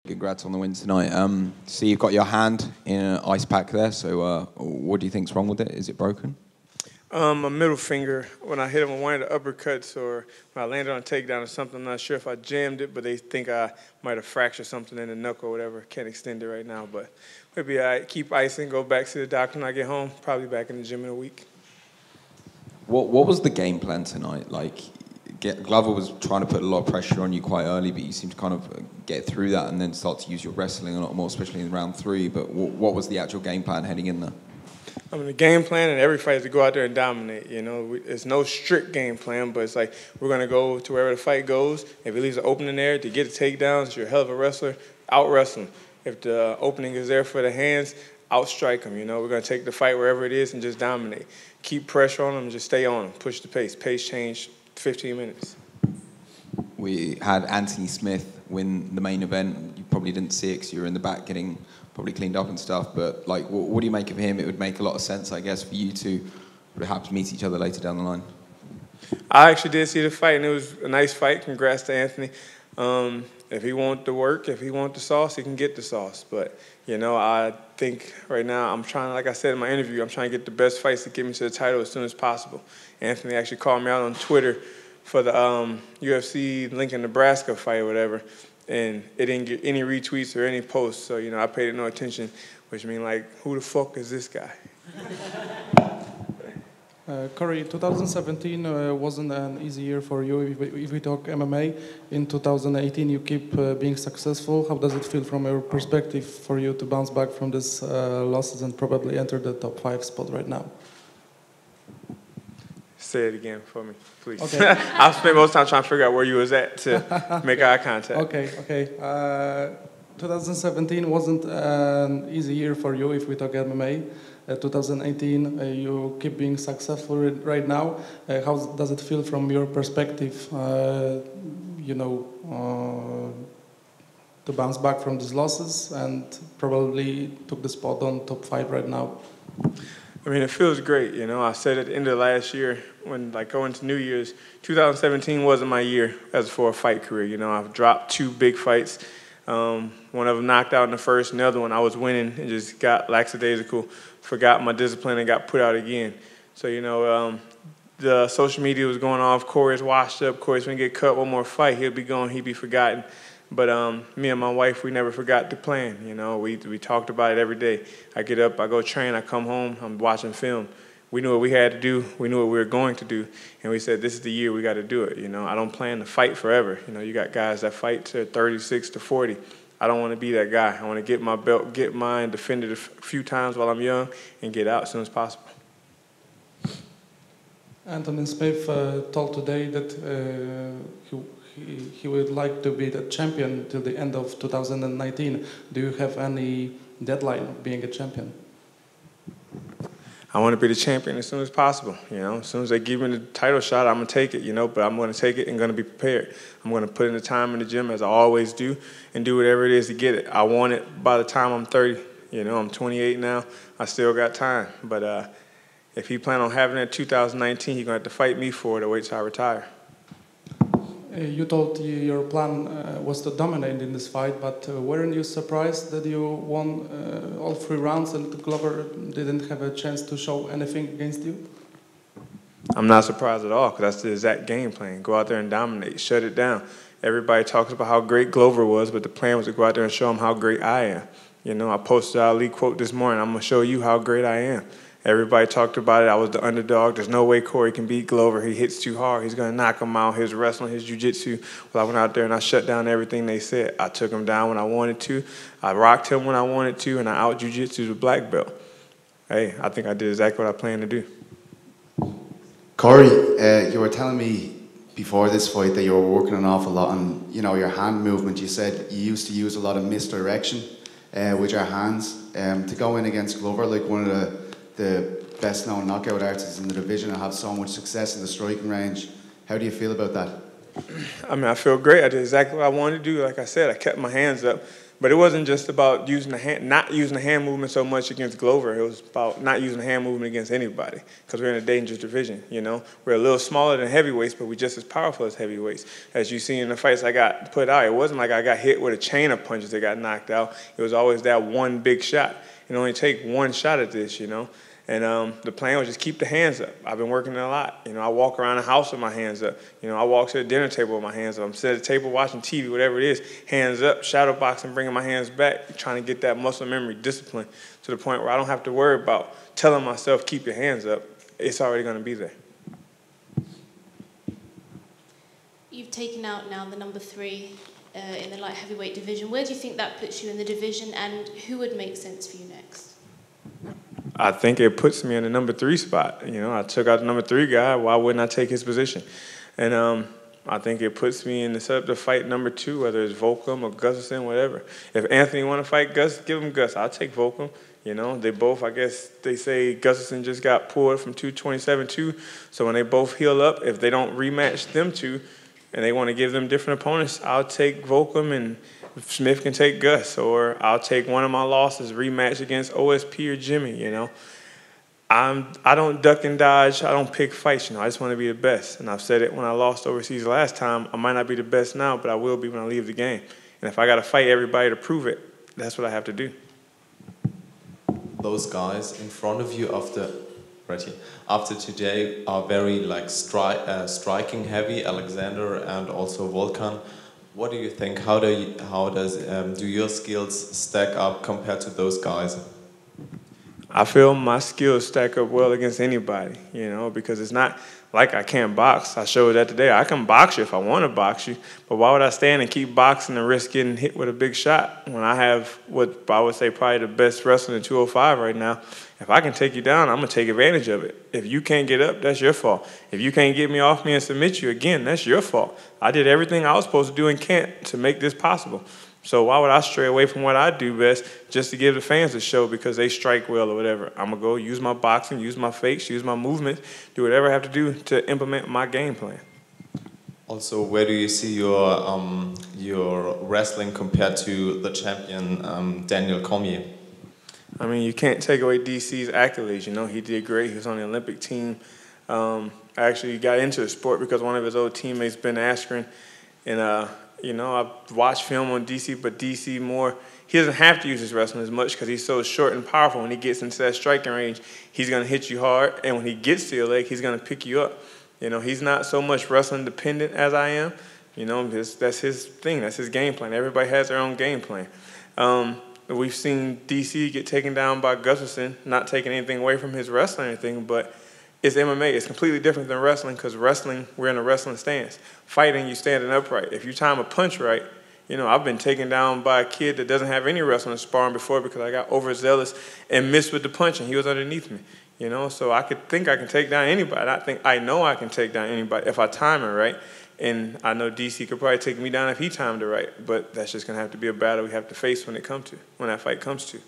Congrats on the win tonight. See, you've got your hand in an ice pack there, so what do you think's wrong with it? Is it broken? My middle finger, when I hit him on one of the uppercuts or when I landed on a takedown or something, I'm not sure if I jammed it, but they think I might have fractured something in the knuckle or whatever. Can't extend it right now, but maybe I keep icing, go back to the doctor when I get home, probably back in the gym in a week. What was the game plan tonight? Like, Glover was trying to put a lot of pressure on you quite early, but you seemed to kind of get through that and then start to use your wrestling a lot more, especially in round 3. But what was the actual game plan heading in there? I mean, the game plan in every fight is to go out there and dominate. You know, it's no strict game plan, but it's like we're going to go to wherever the fight goes. If it leaves an opening there to get the takedowns, you're a hell of a wrestler, out-wrestle him. If the opening is there for the hands, out-strike him. You know, we're going to take the fight wherever it is and just dominate. Keep pressure on him, just stay on him, push the pace. Pace change, 15 minutes. We had Anthony Smith win the main event. You probably didn't see it because you were in the back getting probably cleaned up and stuff. But like, what do you make of him? It would make a lot of sense, I guess, for you to perhaps meet each other later down the line. I actually did see the fight, and it was a nice fight. Congrats to Anthony. If he wants the work, if he wants the sauce, he can get the sauce. But, you know, I think right now I'm trying, like I said in my interview, I'm trying to get the best fights to get me to the title as soon as possible. Anthony actually called me out on Twitter for the UFC Lincoln, Nebraska fight or whatever, and it didn't get any retweets or any posts. So, you know, I paid it no attention, which means, like, who the fuck is this guy? Corey, 2017 wasn't an easy year for you. If we talk MMA, in 2018 you keep being successful. How does it feel from your perspective for you to bounce back from these losses and probably enter the top 5 spot right now? Say it again for me, please. Okay. I spent most time trying to figure out where you was at to make eye contact. Okay. 2017 wasn't an easy year for you if we talk MMA. 2018, you keep being successful right now. How does it feel from your perspective, to bounce back from these losses and probably took the spot on top 5 right now? I mean, it feels great, you know. I said at the end of last year, when like going to New Year's, 2017 wasn't my year as for a fight career. You know, I've dropped 2 big fights. One of them knocked out in the first, and the other one I was winning and just got lackadaisical, forgot my discipline, and got put out again. So, you know, the social media was going off. Corey's washed up. Corey's going to get cut one more fight. He'll be gone. He'll be forgotten. But me and my wife, we never forgot the plan. You know, we talked about it every day. I get up, I go train, I come home, I'm watching film. We knew what we had to do. We knew what we were going to do. And we said, this is the year we got to do it. You know, I don't plan to fight forever. You know, you got guys that fight to 36 to 40. I don't want to be that guy. I want to get my belt, get mine, defend it a few times while I'm young, and get out as soon as possible. Anthony Smith told today that he would like to be the champion till the end of 2019. Do you have any deadline of being a champion? I want to be the champion as soon as possible. You know, as soon as they give me the title shot, I'm going to take it, you know, but I'm going to take it and going to be prepared. I'm going to put in the time in the gym as I always do and do whatever it is to get it. I want it by the time I'm 30. You know, I'm 28 now. I still got time. But if he plans on having it in 2019, he's going to have to fight me for it or wait till I retire. You told your plan was to dominate in this fight, but weren't you surprised that you won all 3 rounds and Glover didn't have a chance to show anything against you? I'm not surprised at all, because that's the exact game plan. Go out there and dominate, shut it down. Everybody talks about how great Glover was, but the plan was to go out there and show him how great I am. You know, I posted our league quote this morning, I'm going to show you how great I am. Everybody talked about it. I was the underdog. There's no way Corey can beat Glover. He hits too hard. He's going to knock him out. His wrestling, his jiu-jitsu. Well, I went out there and I shut down everything they said. I took him down when I wanted to. I rocked him when I wanted to, and I out-jiu-jitsu'd with black belt. Hey, I think I did exactly what I planned to do. Corey, you were telling me before this fight that you were working an awful lot on, you know, your hand movement. You said you used to use a lot of misdirection with your hands. To go in against Glover, like one of the best-known knockout artists in the division and have so much success in the striking range. How do you feel about that? I mean, I feel great. I did exactly what I wanted to do. Like I said, I kept my hands up. But it wasn't just about using the hand, not using the hand movement so much against Glover. It was about not using the hand movement against anybody because we're in a dangerous division, you know. We're a little smaller than heavyweights, but we're just as powerful as heavyweights. As you see in the fights I got put out, it wasn't like I got hit with a chain of punches that got knocked out. It was always that one big shot. It only take one shot at this, you know. And the plan was just keep the hands up. I've been working a lot. You know, I walk around the house with my hands up. You know, I walk to the dinner table with my hands up. I'm sitting at the table watching TV, whatever it is, hands up, shadow boxing, bringing my hands back, trying to get that muscle memory discipline to the point where I don't have to worry about telling myself, keep your hands up. It's already going to be there. You've taken out now the number 3 in the light heavyweight division. Where do you think that puts you in the division, and who would make sense for you next? I think it puts me in the number 3 spot. You know, I took out the number 3 guy. Why wouldn't I take his position? And I think it puts me in the setup to fight number 2, whether it's Volcom or Gustafsson, whatever. If Anthony want to fight Gus, give him Gus. I'll take Volcom. You know, they both, I guess they say Gustafsson just got pulled from 227-2. So when they both heal up, if they don't rematch them two and they want to give them different opponents, I'll take Volcom and Smith can take Gus, or I'll take one of my losses, rematch against OSP or Jimmy, you know. I don't duck and dodge. I don't pick fights, you know. I just want to be the best. And I've said it when I lost overseas last time. I might not be the best now, but I will be when I leave the game. And if I got to fight everybody to prove it, that's what I have to do. Those guys in front of you after today are very like striking heavy, Alexander and also Volkan. What do you think? How do your skills stack up compared to those guys? I feel my skills stack up well against anybody, you know, because it's not like I can't box. I showed that today. I can box you if I want to box you, but why would I stand and keep boxing and risk getting hit with a big shot when I have what I would say probably the best wrestler in 205 right now? If I can take you down, I'm going to take advantage of it. If you can't get up, that's your fault. If you can't get me off me and submit you, again, that's your fault. I did everything I was supposed to do and can't to make this possible. So why would I stray away from what I do best just to give the fans a show because they strike well or whatever? I'm going to go use my boxing, use my fakes, use my movements, do whatever I have to do to implement my game plan. Also, where do you see your wrestling compared to the champion Daniel Cormier? I mean, you can't take away DC's accolades. You know, he did great. He was on the Olympic team. Actually got into the sport because one of his old teammates, Ben Askren, and you know, I watched film on DC, but DC more, he doesn't have to use his wrestling as much because he's so short and powerful. When he gets into that striking range, he's going to hit you hard, and when he gets to your leg, he's going to pick you up. You know, he's not so much wrestling dependent as I am. You know, that's his thing. That's his game plan. Everybody has their own game plan. We've seen DC get taken down by Gustafsson, not taking anything away from his wrestling or anything, but it's MMA. It's completely different than wrestling because wrestling, we're in a wrestling stance. Fighting, you standing upright. If you time a punch right, you know, I've been taken down by a kid that doesn't have any wrestling sparring before because I got overzealous and missed with the punch and he was underneath me. You know, so I think I can take down anybody. I know I can take down anybody if I time it right. And I know DC could probably take me down if he timed it right. But that's just going to have to be a battle we have to face when that fight comes to.